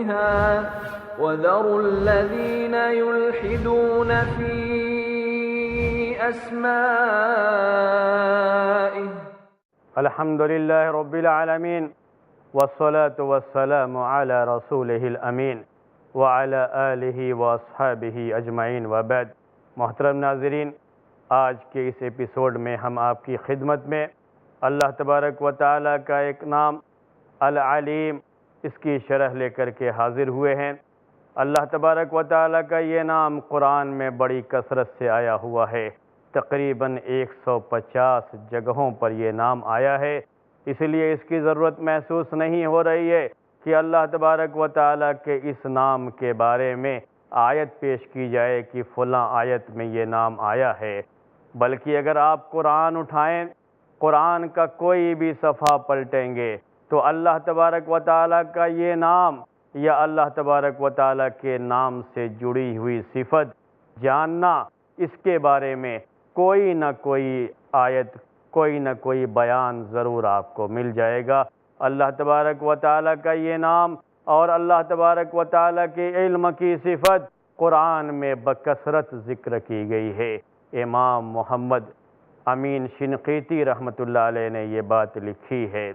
بها وذروا الذين يلحدون في أسمائه الحمد لله رب العالمين والصلاة والسلام على رسوله الأمين وعلى آلہ واصحابہ اجمعین وبعد۔ محترم ناظرین، آج کے اس ایپیسوڈ میں ہم آپ کی خدمت میں اللہ تبارک و تعالیٰ کا ایک نام العلیم، اس کی شرح لے کر کے حاضر ہوئے ہیں۔ اللہ تبارک و تعالیٰ کا یہ نام قرآن میں بڑی کثرت سے آیا ہوا ہے، تقریباً 150 جگہوں پر یہ نام آیا ہے، اس لیے اس کی ضرورت محسوس نہیں ہو رہی ہے کہ اللہ تبارک و تعالیٰ کے اس نام کے بارے میں آیت پیش کی جائے کہ فلاں آیت میں یہ نام آیا ہے، بلکہ اگر آپ قرآن اٹھائیں، قرآن کا کوئی بھی صفحہ پلٹیں گے تو اللہ تبارک و تعالیٰ کا یہ نام یا اللہ تبارک و تعالیٰ کے نام سے جڑی ہوئی صفت جاننا، اس کے بارے میں کوئی نہ کوئی آیت، کوئی نہ کوئی بیان ضرور آپ کو مل جائے گا۔ اللہ تبارک و تعالیٰ کا یہ نام اور اللہ تبارک و تعالیٰ کے علم کی صفت قرآن میں بکثرت ذکر کی گئی ہے۔ امام محمد امین شنقیطی رحمۃ اللہ علیہ نے یہ بات لکھی ہے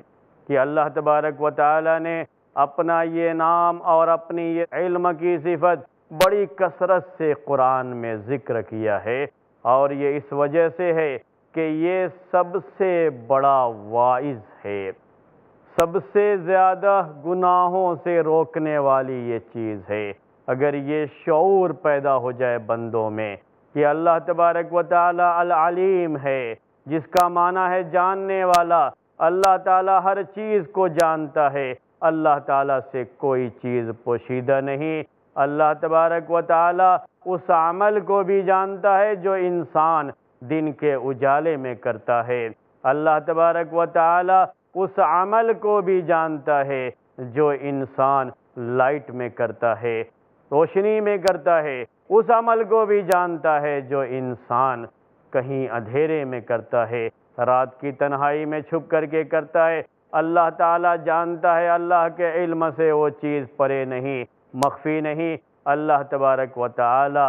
کہ اللہ تبارک و تعالیٰ نے اپنا یہ نام اور اپنی یہ علم کی صفت بڑی کثرت سے قرآن میں ذکر کیا ہے، اور یہ اس وجہ سے ہے کہ یہ سب سے بڑا واعظ ہے، سب سے زیادہ گناہوں سے روکنے والی یہ چیز ہے۔ اگر یہ شعور پیدا ہو جائے بندوں میں کہ اللہ تبارک و تعالی العلیم ہے، جس کا معنی ہے جاننے والا، اللہ تعالی ہر چیز کو جانتا ہے، اللہ تعالی سے کوئی چیز پوشیدہ نہیں، اللہ تبارک و تعالی اس عمل کو بھی جانتا ہے جو انسان دن کے اجالے میں کرتا ہے، اللہ تبارک و تعالی اس عمل کو بھی جانتا ہے جو انسان لائٹ میں کرتا ہے، روشنی میں کرتا ہے، اس عمل کو بھی جانتا ہے جو انسان کہیں اندھیرے میں کرتا ہے، رات کی تنہائی میں چھپ کر کے کرتا ہے، اللہ تعالی جانتا ہے، اللہ کے علم سے وہ چیز پرے نہیں، مخفی نہیں، اللہ تبارک و تعالی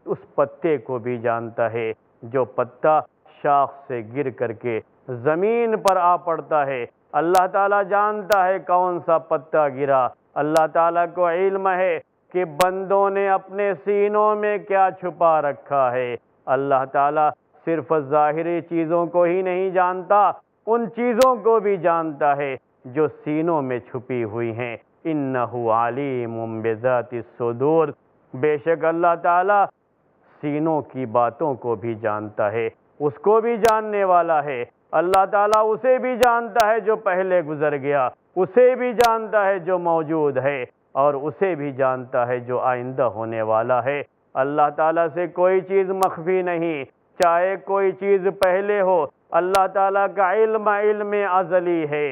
اس پتے کو بھی جانتا ہے جو پتا شاخ سے گر کر کے زمین پر آ پڑتا ہے، اللہ تعالیٰ جانتا ہے کون سا پتا گرا، اللہ تعالیٰ کو علم ہے کہ بندوں نے اپنے سینوں میں کیا چھپا رکھا ہے، اللہ تعالیٰ صرف ظاہری چیزوں کو ہی نہیں جانتا، ان چیزوں کو بھی جانتا ہے جو سینوں میں چھپی ہوئی ہیں۔ انہ علیم بذات الصدور، بے شک اللہ تعالیٰ سینوں کی باتوں کو بھی جانتا ہے، اس کو بھی جاننے والا ہے، اللہ تعالیٰ اسے بھی جانتا ہے جو پہلے گزر گیا، اسے بھی جانتا ہے جو موجود ہے، اور اسے بھی جانتا ہے جو آئندہ ہونے والا ہے۔ اللہ تعالیٰ سے کوئی چیز مخفی نہیں، چاہے کوئی چیز پہلے ہو، اللہ تعالیٰ کا علم علم ازلی ہے،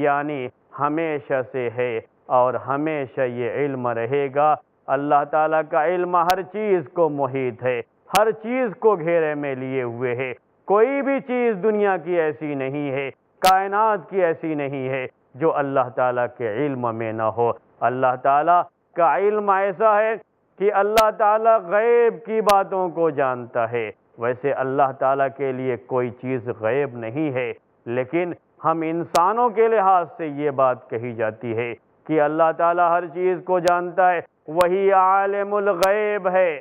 یعنی ہمیشہ سے ہے اور ہمیشہ یہ علم رہے گا۔ اللہ تعالیٰ کا علم ہر چیز کو محیط ہے، ہر چیز کو گھیرے میں لیے ہوئے ہے، کوئی بھی چیز دنیا کی ایسی نہیں ہے، کائنات کی ایسی نہیں ہے جو اللہ تعالیٰ کے علم میں نہ ہو۔ اللہ تعالیٰ کا علم ایسا ہے کہ اللہ تعالیٰ غیب کی باتوں کو جانتا ہے، ویسے اللہ تعالیٰ کے لیے کوئی چیز غیب نہیں ہے، لیکن ہم انسانوں کے لحاظ سے یہ بات کہی جاتی ہے کہ اللہ تعالیٰ ہر چیز کو جانتا ہے، وہی عالم الغیب ہے،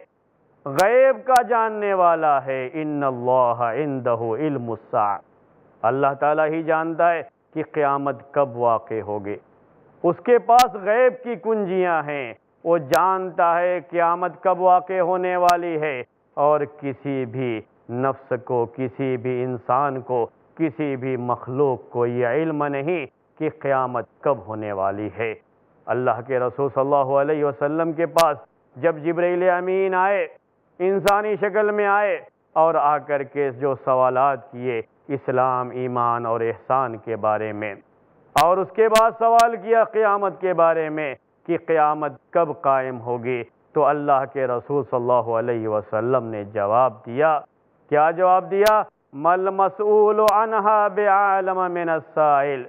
غیب کا جاننے والا ہے۔ ان اللہ عندہ علم الساعہ، اللہ تعالیٰ ہی جانتا ہے کہ قیامت کب واقع ہوگی، اس کے پاس غیب کی کنجیاں ہیں، وہ جانتا ہے قیامت کب واقع ہونے والی ہے، اور کسی بھی نفس کو، کسی بھی انسان کو، کسی بھی مخلوق کو یہ علم نہیں کہ قیامت کب ہونے والی ہے۔ اللہ کے رسول صلی اللہ علیہ وسلم کے پاس جب جبرائیل امین آئے، انسانی شکل میں آئے، اور آ کر کے جو سوالات کیے اسلام، ایمان اور احسان کے بارے میں، اور اس کے بعد سوال کیا قیامت کے بارے میں کہ قیامت کب قائم ہوگی، تو اللہ کے رسول صلی اللہ علیہ وسلم نے جواب دیا، کیا جواب دیا؟ مل مسئول عنہا بعالم من السائل،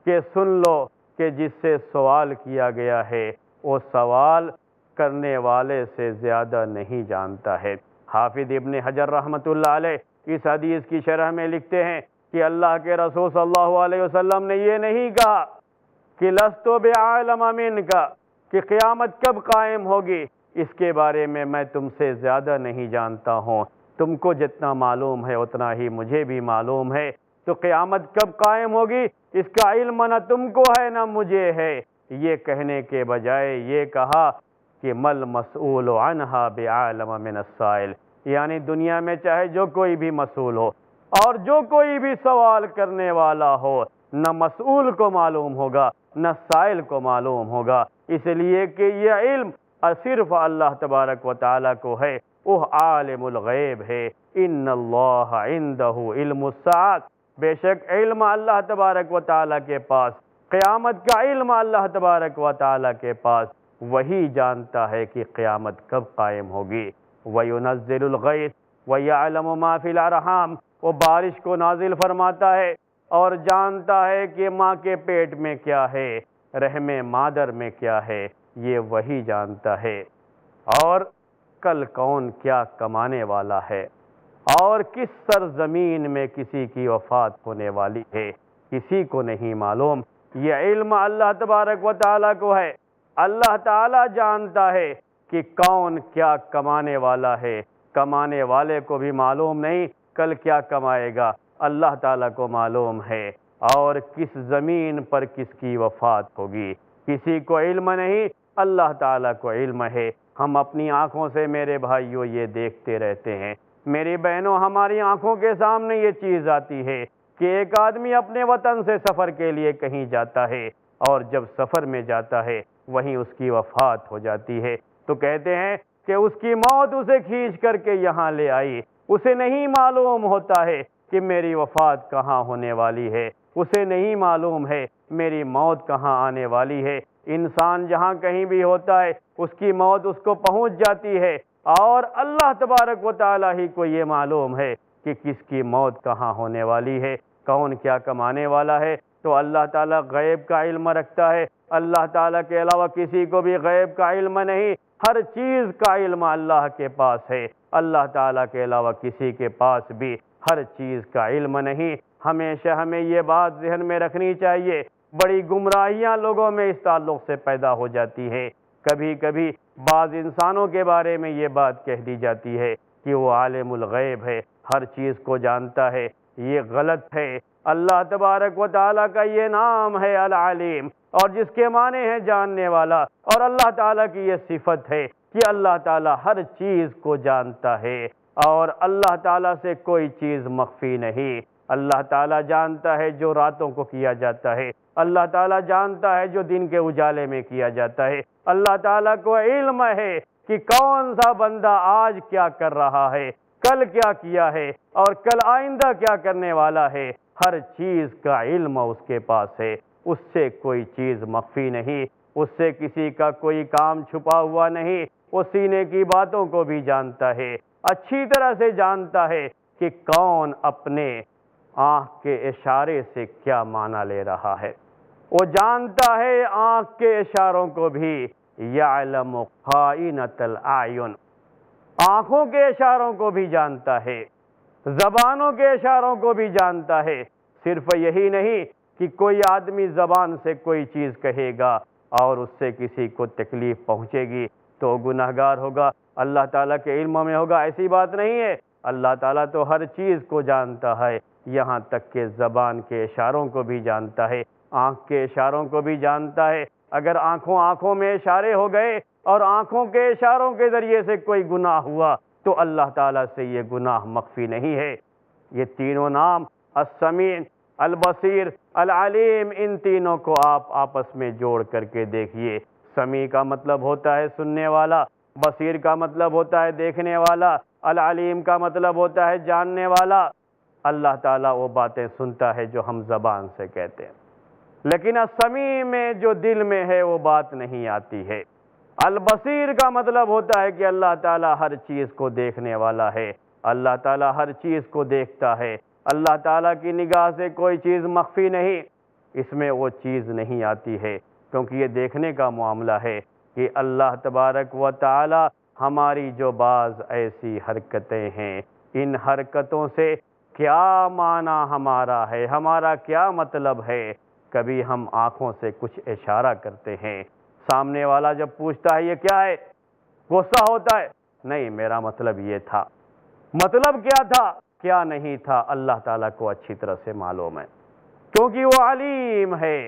کہ سن لو کہ جس سے سوال کیا گیا ہے وہ سوال کرنے والے سے زیادہ نہیں جانتا ہے۔ حافظ ابن حجر رحمۃ اللہ علیہ اس حدیث کی شرح میں لکھتے ہیں کہ اللہ کے رسول صلی اللہ علیہ وسلم نے یہ نہیں کہا کہ لست بعالم منک، کہ قیامت کب قائم ہوگی اس کے بارے میں تم سے زیادہ نہیں جانتا ہوں، تم کو جتنا معلوم ہے اتنا ہی مجھے بھی معلوم ہے۔ تو قیامت کب قائم ہوگی اس کا علم نہ تم کو ہے نہ مجھے ہے۔ یہ کہنے کے بجائے یہ کہا کہ مل مسئول عنہا بعالم من السائل، یعنی دنیا میں چاہے جو کوئی بھی مسئول ہو اور جو کوئی بھی سوال کرنے والا ہو، نہ مسئول کو معلوم ہوگا نہ سائل کو معلوم ہوگا، اس لیے کہ یہ علم صرف اللہ تبارک و تعالیٰ کو ہے، وہ عالم الغیب ہے۔ ان اللہ عندہ علم الساعۃ، بے شک علم اللہ تبارک و تعالیٰ کے پاس، قیامت کا علم اللہ تبارک و تعالیٰ کے پاس، وہی جانتا ہے کہ قیامت کب قائم ہوگی۔ وَيُنَزِّلُ الْغَيْثَ وَيَعْلَمُ مَا فِي الْأَرْحَامِ، وہ بارش کو نازل فرماتا ہے اور جانتا ہے کہ ماں کے پیٹ میں کیا ہے، رحم مادر میں کیا ہے، یہ وہی جانتا ہے۔ اور کل کون کیا کمانے والا ہے اور کس سرزمین میں کسی کی وفات ہونے والی ہے، کسی کو نہیں معلوم۔ یہ علم اللہ تبارک و تعالیٰ کو ہے۔ اللہ تعالیٰ جانتا ہے کہ کون کیا کمانے والا ہے، کمانے والے کو بھی معلوم نہیں کل کیا کمائے گا، اللہ تعالیٰ کو معلوم ہے۔ اور کس زمین پر کس کی وفات ہوگی کسی کو علم نہیں، اللہ تعالیٰ کو علم ہے۔ ہم اپنی آنکھوں سے میرے بھائیوں یہ دیکھتے رہتے ہیں، میری بہنوں، ہماری آنکھوں کے سامنے یہ چیز آتی ہے کہ ایک آدمی اپنے وطن سے سفر کے لیے کہیں جاتا ہے اور جب سفر میں جاتا ہے وہیں اس کی وفات ہو جاتی ہے، تو کہتے ہیں کہ اس کی موت اسے کھینچ کر کے یہاں لے آئی۔ اسے نہیں معلوم ہوتا ہے کہ میری وفات کہاں ہونے والی ہے، اسے نہیں معلوم ہے میری موت کہاں آنے والی ہے۔ انسان جہاں کہیں بھی ہوتا ہے اس کی موت اس کو پہنچ جاتی ہے، اور اللہ تبارک و تعالیٰ ہی کو یہ معلوم ہے کہ کس کی موت کہاں ہونے والی ہے، کون کیا کمانے والا ہے۔ تو اللہ تعالیٰ غیب کا علم رکھتا ہے، اللہ تعالیٰ کے علاوہ کسی کو بھی غیب کا علم نہیں، ہر چیز کا علم اللہ کے پاس ہے، اللہ تعالیٰ کے علاوہ کسی کے پاس بھی ہر چیز کا علم نہیں۔ ہمیشہ ہمیں یہ بات ذہن میں رکھنی چاہیے۔ بڑی گمراہیاں لوگوں میں اس تعلق سے پیدا ہو جاتی ہیں، کبھی کبھی بعض انسانوں کے بارے میں یہ بات کہہ دی جاتی ہے کہ وہ عالم الغیب ہے، ہر چیز کو جانتا ہے، یہ غلط ہے۔ اللہ تبارک و تعالیٰ کا یہ نام ہے العلیم، اور جس کے معنی ہے جاننے والا، اور اللہ تعالیٰ کی یہ صفت ہے کہ اللہ تعالیٰ ہر چیز کو جانتا ہے، اور اللہ تعالیٰ سے کوئی چیز مخفی نہیں۔ اللہ تعالیٰ جانتا ہے جو راتوں کو کیا جاتا ہے، اللہ تعالیٰ جانتا ہے جو دن کے اجالے میں کیا جاتا ہے، اللہ تعالیٰ کو علم ہے کہ کون سا بندہ آج کیا کر رہا ہے، کل کیا کیا ہے، اور کل آئندہ کیا کرنے والا ہے۔ ہر چیز کا علم اس کے پاس ہے، اس سے کوئی چیز مخفی نہیں، اس سے کسی کا کوئی کام چھپا ہوا نہیں۔ وہ سینے کی باتوں کو بھی جانتا ہے، اچھی طرح سے جانتا ہے کہ کون اپنے آنکھ کے اشارے سے کیا معنی لے رہا ہے۔ وہ جانتا ہے آنکھ کے اشاروں کو بھی، یعلم خائنۃ الاعین، آنکھوں کے اشاروں کو بھی جانتا ہے، زبانوں کے اشاروں کو بھی جانتا ہے۔ صرف یہی نہیں کہ کوئی آدمی زبان سے کوئی چیز کہے گا اور اس سے کسی کو تکلیف پہنچے گی تو گناہگار ہوگا، اللہ تعالیٰ کے علم میں ہوگا، ایسی بات نہیں ہے۔ اللہ تعالیٰ تو ہر چیز کو جانتا ہے، یہاں تک کہ زبان کے اشاروں کو بھی جانتا ہے، آنکھ کے اشاروں کو بھی جانتا ہے۔ اگر آنکھوں میں اشارے ہو گئے اور آنکھوں کے اشاروں کے ذریعے سے کوئی گناہ ہوا تو اللہ تعالیٰ سے یہ گناہ مخفی نہیں ہے۔ یہ تینوں نام السمیع، البصیر، العلیم، ان تینوں کو آپ آپس میں جوڑ کر کے دیکھیے۔ سمیع کا مطلب ہوتا ہے سننے والا، بصیر کا مطلب ہوتا ہے دیکھنے والا، العلیم کا مطلب ہوتا ہے جاننے والا۔ اللہ تعالیٰ وہ باتیں سنتا ہے جو ہم زبان سے کہتے ہیں، لیکن السمیع میں جو دل میں ہے وہ بات نہیں آتی ہے۔ البصیر کا مطلب ہوتا ہے کہ اللہ تعالیٰ ہر چیز کو دیکھنے والا ہے، اللہ تعالیٰ ہر چیز کو دیکھتا ہے، اللہ تعالیٰ کی نگاہ سے کوئی چیز مخفی نہیں، اس میں وہ چیز نہیں آتی ہے، کیونکہ یہ دیکھنے کا معاملہ ہے۔ کہ اللہ تبارک و تعالی ہماری جو بعض ایسی حرکتیں ہیں، ان حرکتوں سے کیا معنی ہمارا ہے، ہمارا کیا مطلب ہے۔ کبھی ہم آنکھوں سے کچھ اشارہ کرتے ہیں، سامنے والا جب پوچھتا ہے یہ کیا ہے، غصہ ہوتا ہے، نہیں میرا مطلب یہ تھا۔ مطلب کیا تھا، کیا نہیں تھا، اللہ تعالیٰ کو اچھی طرح سے معلوم ہے، کیونکہ وہ علیم ہے،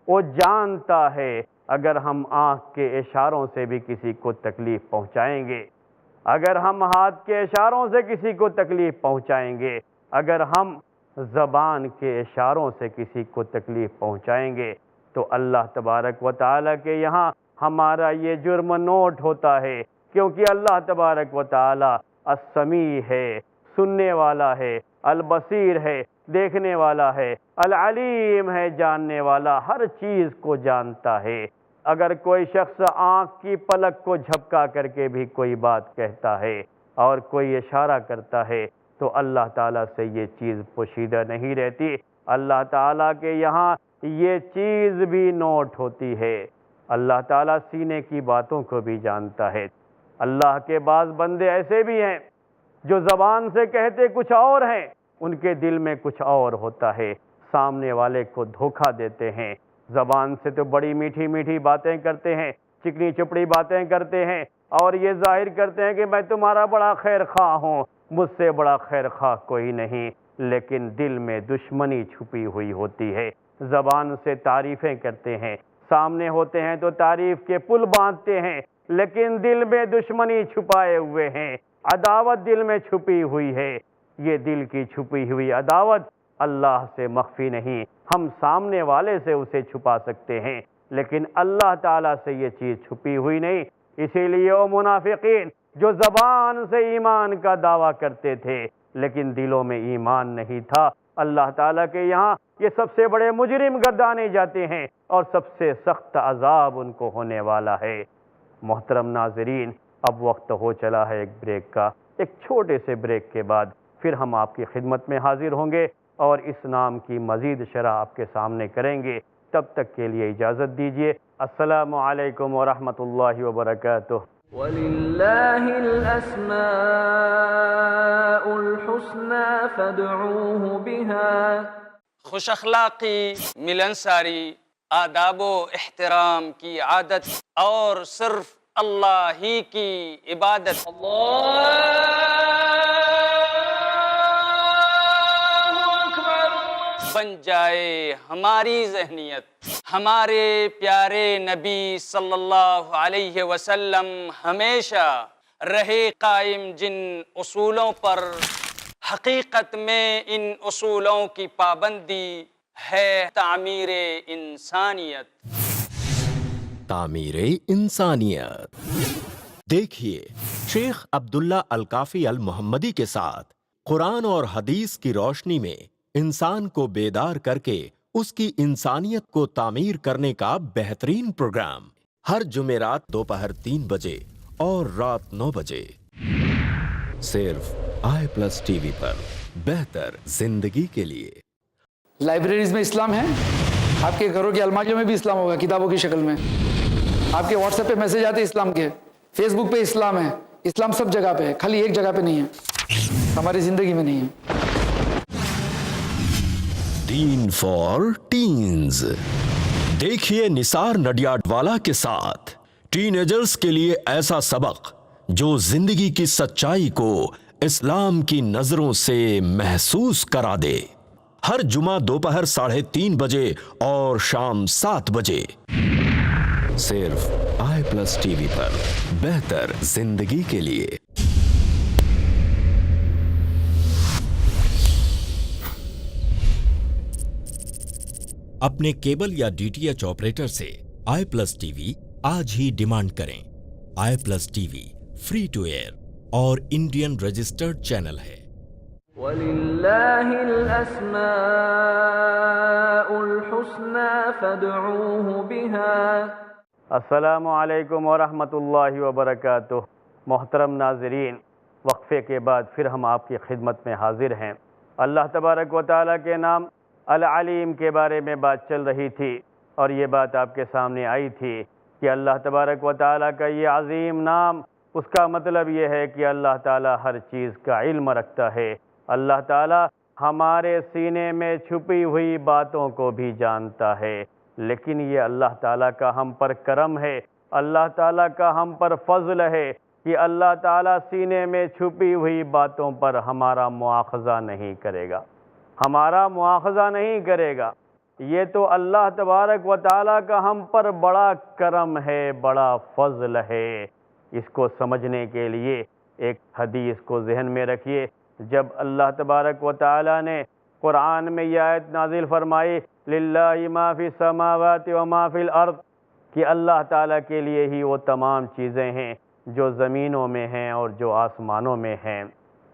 وہ جانتا ہے۔ اگر ہم آنکھ کے اشاروں سے بھی کسی کو تکلیف پہنچائیں گے، اگر ہم ہاتھ کے اشاروں سے کسی کو تکلیف پہنچائیں گے، اگر ہم زبان کے اشاروں سے کسی کو تکلیف پہنچائیں گے، تو اللہ تبارک و تعالیٰ کے یہاں ہمارا یہ جرم نوٹ ہوتا ہے، کیونکہ اللہ تبارک و تعالیٰ السمیع ہے، سننے والا ہے، البصیر ہے، دیکھنے والا ہے، العلیم ہے، جاننے والا، ہر چیز کو جانتا ہے۔ اگر کوئی شخص آنکھ کی پلک کو جھپکا کر کے بھی کوئی بات کہتا ہے اور کوئی اشارہ کرتا ہے، تو اللہ تعالیٰ سے یہ چیز پوشیدہ نہیں رہتی، اللہ تعالیٰ کے یہاں یہ چیز بھی نوٹ ہوتی ہے۔ اللہ تعالیٰ سینے کی باتوں کو بھی جانتا ہے۔ اللہ کے بعض بندے ایسے بھی ہیں جو زبان سے کہتے کچھ اور ہیں، ان کے دل میں کچھ اور ہوتا ہے، سامنے والے کو دھوکہ دیتے ہیں۔ زبان سے تو بڑی میٹھی میٹھی باتیں کرتے ہیں، چکنی چپڑی باتیں کرتے ہیں، اور یہ ظاہر کرتے ہیں کہ میں تمہارا بڑا خیر خواہ ہوں، مجھ سے بڑا خیر خواہ کوئی نہیں، لیکن دل میں دشمنی چھپی ہوئی ہوتی ہے۔ زبان سے تعریفیں کرتے ہیں، سامنے ہوتے ہیں تو تعریف کے پل باندھتے ہیں، لیکن دل میں دشمنی چھپائے ہوئے ہیں، عداوت دل میں چھپی ہوئی ہے۔ یہ دل کی چھپی ہوئی عداوت اللہ سے مخفی نہیں، ہم سامنے والے سے اسے چھپا سکتے ہیں، لیکن اللہ تعالیٰ سے یہ چیز چھپی ہوئی نہیں۔ اسی لیے وہ منافقین جو زبان سے ایمان کا دعویٰ کرتے تھے لیکن دلوں میں ایمان نہیں تھا، اللہ تعالیٰ کے یہاں یہ سب سے بڑے مجرم گردانے جاتے ہیں اور سب سے سخت عذاب ان کو ہونے والا ہے۔ محترم ناظرین، اب وقت ہو چلا ہے ایک بریک کا۔ ایک چھوٹے سے بریک کے بعد پھر ہم آپ کی خدمت میں حاضر ہوں گے اور اس نام کی مزید شرح آپ کے سامنے کریں گے۔ تب تک کے لیے اجازت دیجیے۔ السلام علیکم ورحمۃ اللہ وبرکاتہ۔ وَلِلَّهِ الْأَسْمَاءُ الْحُسْنَى فَادْعُوهُ بِهَا۔ خوش اخلاقی، ملنساری، آداب و احترام کی عادت اور صرف اللہ ہی کی عبادت۔ بن جائے ہماری ذہنیت، ہمارے پیارے نبی صلی اللہ علیہ وسلم ہمیشہ رہے قائم جن اصولوں پر، حقیقت میں ان اصولوں کی پابندی ہے تعمیر انسانیت۔ تعمیر انسانیت۔ دیکھیے شیخ عبداللہ الکافی المحمدی کے ساتھ قرآن اور حدیث کی روشنی میں انسان کو بیدار کر کے اس کی انسانیت کو تعمیر کرنے کا بہترین پروگرام، ہر جمعرات دوپہر 3 بجے اور رات 9 بجے، صرف i+ ٹی وی پر، بہتر زندگی کے لیے۔ لائبریریز میں اسلام ہے، آپ کے گھروں کی الماریوں میں بھی اسلام ہوگا کتابوں کی شکل میں، آپ کے واٹس ایپ پہ میسج آتے اسلام کے، فیس بک پہ اسلام ہے، اسلام سب جگہ پہ ہے، خالی ایک جگہ پہ نہیں ہے، ہماری زندگی میں نہیں ہے۔ دین فار ٹینز۔ دیکھیے نثار نڈیاڈوالا کے ساتھ ٹین ایجرز کے لیے ایسا سبق جو زندگی کی سچائی کو اسلام کی نظروں سے محسوس کرا دے، ہر جمعہ دوپہر 3:30 بجے اور شام 7 بجے، صرف i+ ٹی وی پر، بہتر زندگی کے لیے۔ اپنے کیبل یا DTH آپریٹر سے i+ ٹی وی آج ہی ڈیمانڈ کریں۔ i+ T V free to air اور انڈین رجسٹرڈ چینل ہے۔ وَلِلَّهِ الْأَسْمَاءُ الْحُسْنَى فَادْعُوهُ بِهَا۔ السلام علیکم ورحمۃ اللہ وبرکاتہ۔ محترم ناظرین، وقفے کے بعد پھر ہم آپ کی خدمت میں حاضر ہیں۔ اللہ تبارک و تعالیٰ کے نام العلیم کے بارے میں بات چل رہی تھی اور یہ بات آپ کے سامنے آئی تھی کہ اللہ تبارک و تعالیٰ کا یہ عظیم نام، اس کا مطلب یہ ہے کہ اللہ تعالیٰ ہر چیز کا علم رکھتا ہے۔ اللہ تعالیٰ ہمارے سینے میں چھپی ہوئی باتوں کو بھی جانتا ہے، لیکن یہ اللہ تعالیٰ کا ہم پر کرم ہے، اللہ تعالیٰ کا ہم پر فضل ہے کہ اللہ تعالیٰ سینے میں چھپی ہوئی باتوں پر ہمارا مواخذہ نہیں کرے گا، ہمارا مواخذہ نہیں کرے گا۔ یہ تو اللہ تبارک و تعالیٰ کا ہم پر بڑا کرم ہے، بڑا فضل ہے۔ اس کو سمجھنے کے لیے ایک حدیث کو ذہن میں رکھیے۔ جب اللہ تبارک و تعالیٰ نے قرآن میں یہ آیت نازل فرمائی للہ ما فی السماوات و ما فی الارض، کہ اللہ تعالیٰ کے لیے ہی وہ تمام چیزیں ہیں جو زمینوں میں ہیں اور جو آسمانوں میں ہیں،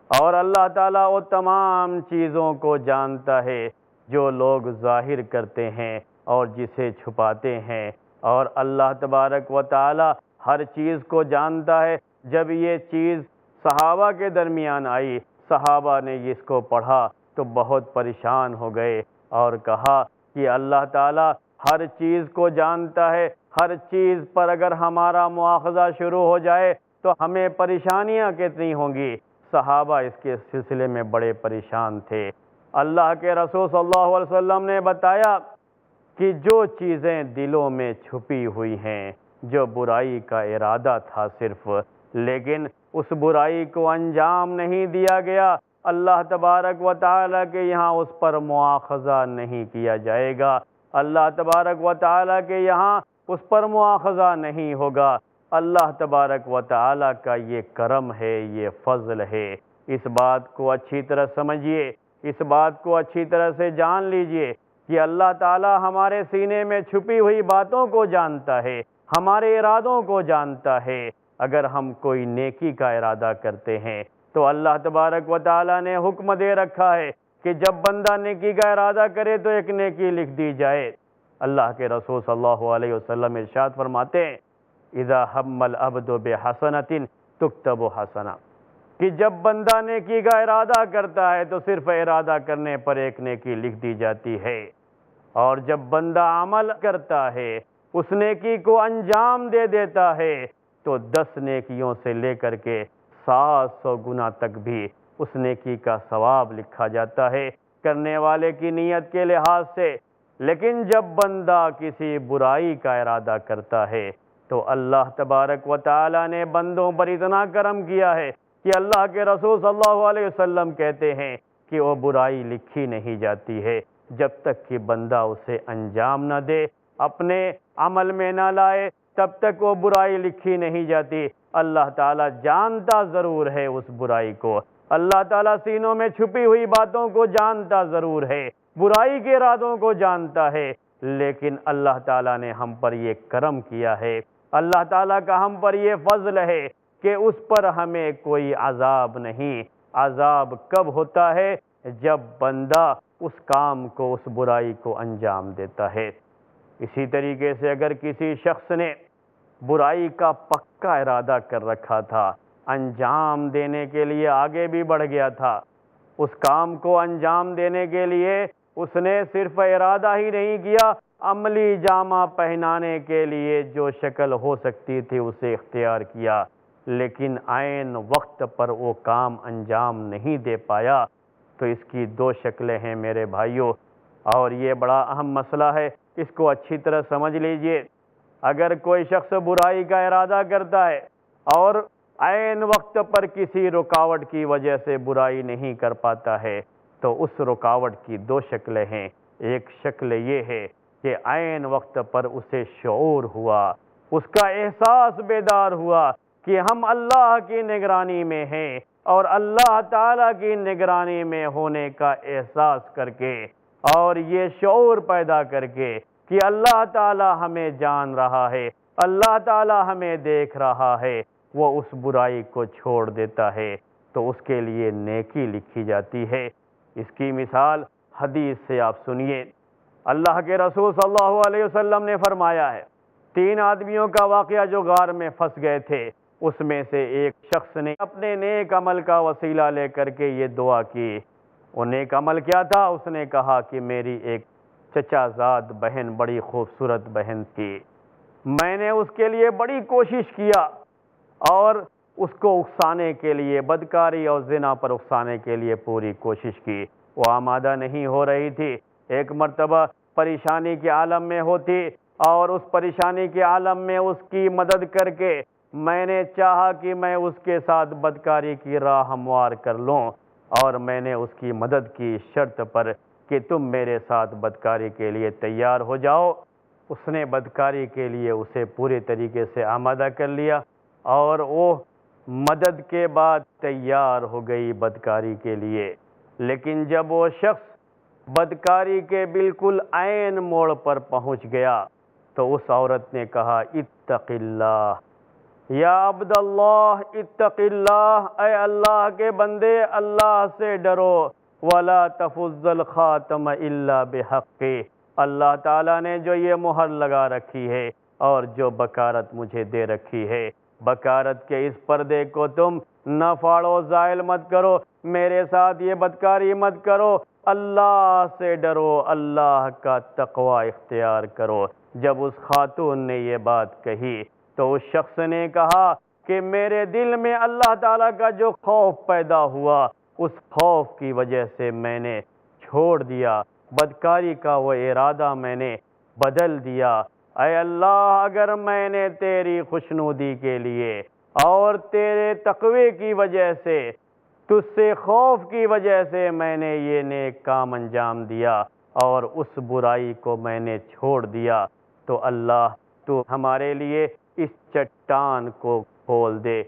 اور اللہ تعالیٰ وہ تمام چیزوں کو جانتا ہے جو لوگ ظاہر کرتے ہیں اور جسے چھپاتے ہیں، اور اللہ تبارک و تعالیٰ ہر چیز کو جانتا ہے۔ جب یہ چیز صحابہ کے درمیان آئی، صحابہ نے اس کو پڑھا تو بہت پریشان ہو گئے اور کہا کہ اللہ تعالیٰ ہر چیز کو جانتا ہے، ہر چیز پر اگر ہمارا مواخذہ شروع ہو جائے تو ہمیں پریشانیاں کتنی ہوں گی۔ صحابہ اس کے سلسلے میں بڑے پریشان تھے۔ اللہ کے رسول صلی اللہ علیہ وسلم نے بتایا کہ جو چیزیں دلوں میں چھپی ہوئی ہیں، جو برائی کا ارادہ تھا صرف، لیکن اس برائی کو انجام نہیں دیا گیا، اللہ تبارک و تعالیٰ کے یہاں اس پر مواخذہ نہیں کیا جائے گا، اللہ تبارک و تعالیٰ کے یہاں اس پر مواخذہ نہیں ہوگا۔ اللہ تبارک و تعالیٰ کا یہ کرم ہے، یہ فضل ہے۔ اس بات کو اچھی طرح سمجھیے، اس بات کو اچھی طرح سے جان لیجئے کہ اللہ تعالیٰ ہمارے سینے میں چھپی ہوئی باتوں کو جانتا ہے، ہمارے ارادوں کو جانتا ہے۔ اگر ہم کوئی نیکی کا ارادہ کرتے ہیں تو اللہ تبارک و تعالیٰ نے حکم دے رکھا ہے کہ جب بندہ نیکی کا ارادہ کرے تو ایک نیکی لکھ دی جائے۔ اللہ کے رسول صلی اللہ علیہ وسلم ارشاد فرماتے ہیں اذا ہم العبد بحسنۃ تکتب حسنہ، کہ جب بندہ نیکی کا ارادہ کرتا ہے تو صرف ارادہ کرنے پر ایک نیکی لکھ دی جاتی ہے، اور جب بندہ عمل کرتا ہے، اس نیکی کو انجام دے دیتا ہے، تو 10 نیکیوں سے لے کر کے 700 گنا تک بھی اس نیکی کا ثواب لکھا جاتا ہے کرنے والے کی نیت کے لحاظ سے۔ لیکن جب بندہ کسی برائی کا ارادہ کرتا ہے تو اللہ تبارک و تعالیٰ نے بندوں پر اتنا کرم کیا ہے کہ اللہ کے رسول صلی اللہ علیہ وسلم کہتے ہیں کہ وہ برائی لکھی نہیں جاتی ہے جب تک کہ بندہ اسے انجام نہ دے، اپنے عمل میں نہ لائے، تب تک وہ برائی لکھی نہیں جاتی۔ اللہ تعالیٰ جانتا ضرور ہے اس برائی کو، اللہ تعالیٰ سینوں میں چھپی ہوئی باتوں کو جانتا ضرور ہے، برائی کے ارادوں کو جانتا ہے، لیکن اللہ تعالیٰ نے ہم پر یہ کرم کیا ہے، اللہ تعالیٰ کا ہم پر یہ فضل ہے کہ اس پر ہمیں کوئی عذاب نہیں۔ عذاب کب ہوتا ہے؟ جب بندہ اس کام کو، اس برائی کو انجام دیتا ہے۔ اسی طریقے سے اگر کسی شخص نے برائی کا پکا ارادہ کر رکھا تھا، انجام دینے کے لیے آگے بھی بڑھ گیا تھا، اس کام کو انجام دینے کے لیے اس نے صرف ارادہ ہی نہیں کیا، عملی جامہ پہنانے کے لیے جو شکل ہو سکتی تھی اسے اختیار کیا، لیکن عین وقت پر وہ کام انجام نہیں دے پایا، تو اس کی 2 شکلیں ہیں میرے بھائیوں، اور یہ بڑا اہم مسئلہ ہے، اس کو اچھی طرح سمجھ لیجئے۔ اگر کوئی شخص برائی کا ارادہ کرتا ہے اور عین وقت پر کسی رکاوٹ کی وجہ سے برائی نہیں کر پاتا ہے، تو اس رکاوٹ کی 2 شکلیں ہیں۔ ایک شکل یہ ہے کہ عین وقت پر اسے شعور ہوا، اس کا احساس بیدار ہوا کہ ہم اللہ کی نگرانی میں ہیں، اور اللہ تعالیٰ کی نگرانی میں ہونے کا احساس کر کے اور یہ شعور پیدا کر کے کہ اللہ تعالیٰ ہمیں جان رہا ہے، اللہ تعالیٰ ہمیں دیکھ رہا ہے، وہ اس برائی کو چھوڑ دیتا ہے، تو اس کے لیے نیکی لکھی جاتی ہے۔ اس کی مثال حدیث سے آپ سنیے۔ اللہ کے رسول صلی اللہ علیہ وسلم نے فرمایا ہے، 3 آدمیوں کا واقعہ جو غار میں پھنس گئے تھے، اس میں سے ایک شخص نے اپنے نیک عمل کا وسیلہ لے کر کے یہ دعا کی۔ وہ نیک عمل کیا تھا؟ اس نے کہا کہ میری ایک چچا زاد بہن، بڑی خوبصورت بہن تھی، میں نے اس کے لیے بڑی کوشش کیا اور اس کو اکسانے کے لیے، بدکاری اور زنا پر اکسانے کے لیے پوری کوشش کی، وہ آمادہ نہیں ہو رہی تھی۔ ایک مرتبہ پریشانی کے عالم میں ہوتی اور اس پریشانی کے عالم میں اس کی مدد کر کے میں نے چاہا کہ میں اس کے ساتھ بدکاری کی راہ ہموار کر لوں، اور میں نے اس کی مدد کی اس شرط پر کہ تم میرے ساتھ بدکاری کے لیے تیار ہو جاؤ۔ اس نے بدکاری کے لیے اسے پورے طریقے سے آمادہ کر لیا اور وہ مدد کے بعد تیار ہو گئی بدکاری کے لیے۔ لیکن جب وہ شخص بدکاری کے بالکل عین موڑ پر پہنچ گیا تو اس عورت نے کہا اتق اللہ یا عبد اللہ، اتق اللہ، اے اللہ کے بندے اللہ سے ڈرو، ولا تفض الخاتم الا بحق، اللہ تعالیٰ نے جو یہ مہر لگا رکھی ہے اور جو بکارت مجھے دے رکھی ہے، بکارت کے اس پردے کو تم نہ پھاڑو، زائل مت کرو، میرے ساتھ یہ بدکاری مت کرو، اللہ سے ڈرو، اللہ کا تقوی اختیار کرو۔ جب اس خاتون نے یہ بات کہی تو اس شخص نے کہا کہ میرے دل میں اللہ تعالیٰ کا جو خوف پیدا ہوا، اس خوف کی وجہ سے میں نے چھوڑ دیا، بدکاری کا وہ ارادہ میں نے بدل دیا۔ اے اللہ، اگر میں نے تیری خوشنودی کے لیے اور تیرے تقوی کی وجہ سے، تجھ سے خوف کی وجہ سے میں نے یہ نیک کام انجام دیا اور اس برائی کو میں نے چھوڑ دیا، تو اللہ تو ہمارے لیے اس چٹان کو کھول دے۔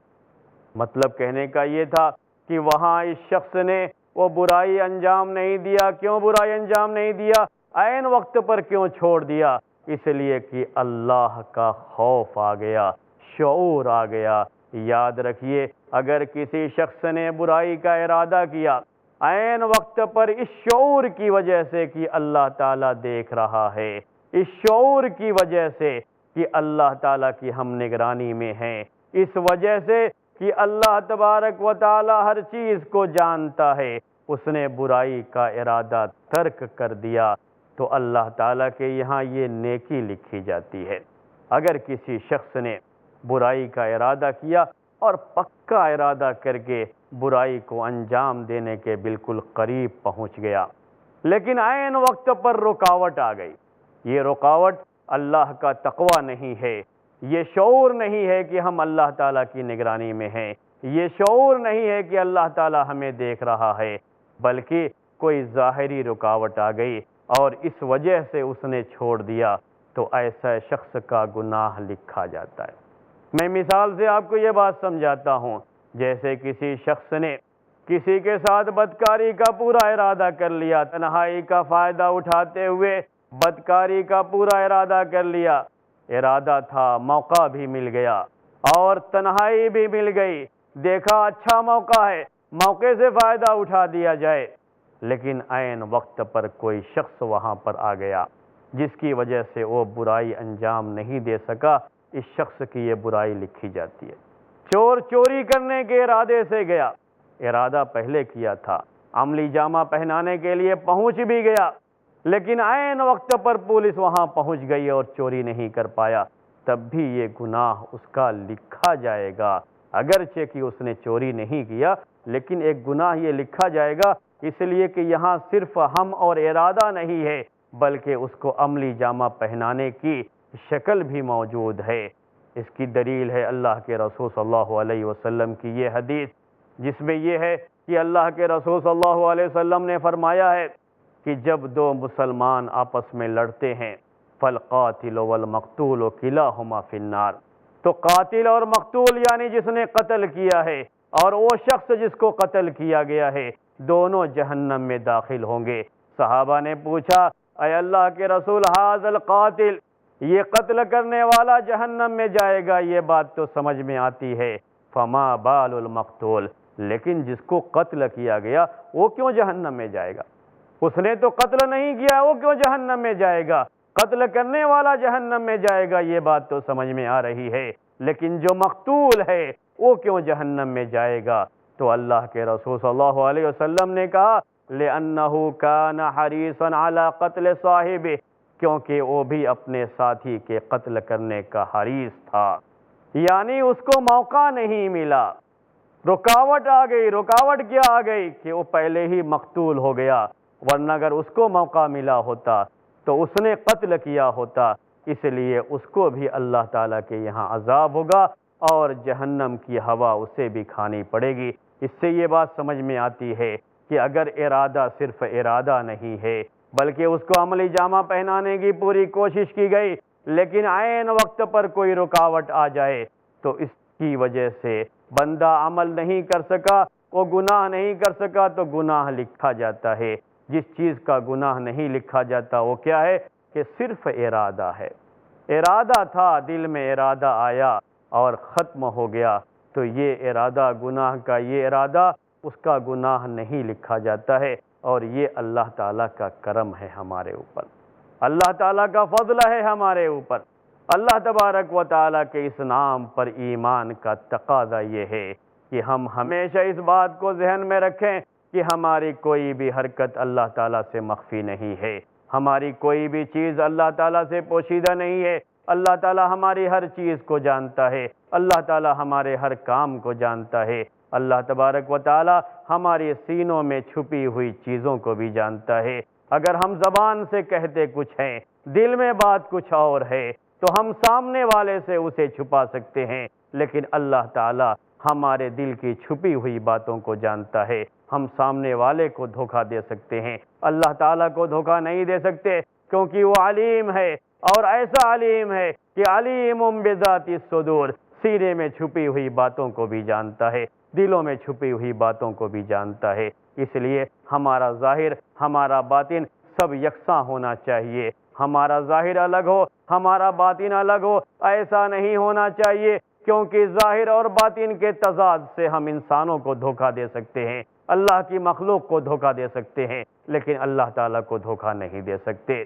مطلب کہنے کا یہ تھا کہ وہاں اس شخص نے وہ برائی انجام نہیں دیا۔ کیوں برائی انجام نہیں دیا؟ عین وقت پر کیوں چھوڑ دیا؟ اس لیے کہ اللہ کا خوف آ گیا، شعور آ گیا۔ یاد رکھیے، اگر کسی شخص نے برائی کا ارادہ کیا عین وقت پر اس شعور کی وجہ سے کہ اللہ تعالیٰ دیکھ رہا ہے، اس شعور کی وجہ سے کہ اللہ تعالیٰ کی ہم نگرانی میں ہیں، اس وجہ سے کہ اللہ تبارک و تعالیٰ ہر چیز کو جانتا ہے، اس نے برائی کا ارادہ ترک کر دیا، تو اللہ تعالیٰ کے یہاں یہ نیکی لکھی جاتی ہے۔ اگر کسی شخص نے برائی کا ارادہ کیا اور پکا ارادہ کر کے برائی کو انجام دینے کے بالکل قریب پہنچ گیا، لیکن عین وقت پر رکاوٹ آ گئی، یہ رکاوٹ اللہ کا تقوی نہیں ہے، یہ شعور نہیں ہے کہ ہم اللہ تعالیٰ کی نگرانی میں ہیں، یہ شعور نہیں ہے کہ اللہ تعالیٰ ہمیں دیکھ رہا ہے، بلکہ کوئی ظاہری رکاوٹ آ گئی اور اس وجہ سے اس نے چھوڑ دیا، تو ایسا شخص کا گناہ لکھا جاتا ہے۔ میں مثال سے آپ کو یہ بات سمجھاتا ہوں، جیسے کسی شخص نے کسی کے ساتھ بدکاری کا پورا ارادہ کر لیا، تنہائی کا فائدہ اٹھاتے ہوئے بدکاری کا پورا ارادہ کر لیا، ارادہ تھا، موقع بھی مل گیا اور تنہائی بھی مل گئی، دیکھا اچھا موقع ہے، موقع سے فائدہ اٹھا دیا جائے، لیکن عین وقت پر کوئی شخص وہاں پر آ گیا جس کی وجہ سے وہ برائی انجام نہیں دے سکا، اس شخص کی یہ برائی لکھی جاتی ہے۔ چور چوری کرنے کے ارادے سے گیا، ارادہ پہلے کیا تھا، عملی جامہ پہنانے کے لیے پہنچ بھی گیا، لیکن عین وقت پر پولیس وہاں پہنچ گئی اور چوری نہیں کر پایا، تب بھی یہ گناہ اس کا لکھا جائے گا، اگرچہ کہ اس نے چوری نہیں کیا، لیکن ایک گناہ یہ لکھا جائے گا، اس لیے کہ یہاں صرف ہم اور ارادہ نہیں ہے، بلکہ اس کو عملی جامہ پہنانے کی شکل بھی موجود ہے۔ اس کی دلیل ہے اللہ کے رسول صلی اللہ علیہ وسلم کی یہ حدیث، جس میں یہ ہے کہ اللہ کے رسول صلی اللہ علیہ وسلم نے فرمایا ہے کہ جب دو مسلمان آپس میں لڑتے ہیں، فالقاتل والمقتول کلاہما فی النار، تو قاتل اور مقتول یعنی جس نے قتل کیا ہے اور وہ شخص جس کو قتل کیا گیا ہے، دونوں جہنم میں داخل ہوں گے۔ صحابہ نے پوچھا، اے اللہ کے رسول، ھذا القاتل، یہ قتل کرنے والا جہنم میں جائے گا، یہ بات تو سمجھ میں آتی ہے، فما بال المقتول، لیکن جس کو قتل کیا گیا وہ کیوں جہنم میں جائے گا؟ اس نے تو قتل نہیں کیا، وہ کیوں جہنم میں جائے گا؟ قتل کرنے والا جہنم میں جائے گا، یہ بات تو سمجھ میں آ رہی ہے، لیکن جو مقتول ہے وہ کیوں جہنم میں جائے گا؟ تو اللہ کے رسول صلی اللہ علیہ وسلم نے کہا، لِأَنَّهُ كَانَ حَرِيصًا عَلَى قَتْلِ صَاحِبِهِ، کیونکہ وہ بھی اپنے ساتھی کے قتل کرنے کا حریص تھا، یعنی اس کو موقع نہیں ملا، رکاوٹ آ گئی۔ رکاوٹ کیا آ گئی کہ وہ پہلے ہی مقتول ہو گیا، ورنہ اگر اس کو موقع ملا ہوتا تو اس نے قتل کیا ہوتا۔ اس لیے اس کو بھی اللہ تعالیٰ کے یہاں عذاب ہوگا اور جہنم کی ہوا اسے بھی کھانی پڑے گی۔ اس سے یہ بات سمجھ میں آتی ہے کہ اگر ارادہ صرف ارادہ نہیں ہے بلکہ اس کو عملی جامہ پہنانے کی پوری کوشش کی گئی، لیکن عین وقت پر کوئی رکاوٹ آ جائے تو اس کی وجہ سے بندہ عمل نہیں کر سکا، وہ گناہ نہیں کر سکا تو گناہ لکھا جاتا ہے۔ جس چیز کا گناہ نہیں لکھا جاتا وہ کیا ہے کہ صرف ارادہ ہے۔ ارادہ تھا، دل میں ارادہ آیا اور ختم ہو گیا، تو یہ ارادہ گناہ کا، یہ ارادہ اس کا گناہ نہیں لکھا جاتا ہے، اور یہ اللہ تعالیٰ کا کرم ہے ہمارے اوپر، اللہ تعالیٰ کا فضل ہے ہمارے اوپر۔ اللہ تبارک و تعالیٰ کے اس نام پر ایمان کا تقاضا یہ ہے کہ ہم ہمیشہ اس بات کو ذہن میں رکھیں کہ ہماری کوئی بھی حرکت اللہ تعالیٰ سے مخفی نہیں ہے، ہماری کوئی بھی چیز اللہ تعالیٰ سے پوشیدہ نہیں ہے۔ اللہ تعالیٰ ہماری ہر چیز کو جانتا ہے، اللہ تعالیٰ ہمارے ہر کام کو جانتا ہے، اللہ تبارک و تعالیٰ ہمارے سینوں میں چھپی ہوئی چیزوں کو بھی جانتا ہے۔ اگر ہم زبان سے کہتے کچھ ہیں، دل میں بات کچھ اور ہے، تو ہم سامنے والے سے اسے چھپا سکتے ہیں، لیکن اللہ تعالیٰ ہمارے دل کی چھپی ہوئی باتوں کو جانتا ہے۔ ہم سامنے والے کو دھوکہ دے سکتے ہیں، اللہ تعالیٰ کو دھوکہ نہیں دے سکتے، کیونکہ وہ علیم ہے، اور ایسا علیم ہے کہ علیم بذات الصدور، سینے میں چھپی ہوئی باتوں کو بھی جانتا ہے، دلوں میں چھپی ہوئی باتوں کو بھی جانتا ہے۔ اس لیے ہمارا ظاہر، ہمارا باطن سب یکساں ہونا چاہیے۔ ہمارا ظاہر الگ ہو، ہمارا باطن الگ ہو، ایسا نہیں ہونا چاہیے، کیونکہ ظاہر اور باطن کے تضاد سے ہم انسانوں کو دھوکہ دے سکتے ہیں، اللہ کی مخلوق کو دھوکہ دے سکتے ہیں، لیکن اللہ تعالیٰ کو دھوکہ نہیں دے سکتے۔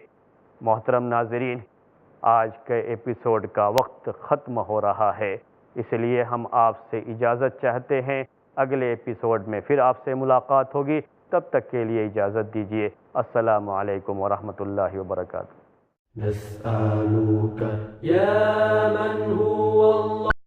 محترم ناظرین، آج کے ایپیسوڈ کا وقت ختم ہو رہا ہے، اس لیے ہم آپ سے اجازت چاہتے ہیں۔ اگلے ایپیسوڈ میں پھر آپ سے ملاقات ہوگی، تب تک کے لیے اجازت دیجیے۔ السلام علیکم ورحمۃ اللہ وبرکاتہ۔ نسألك يا من هو الله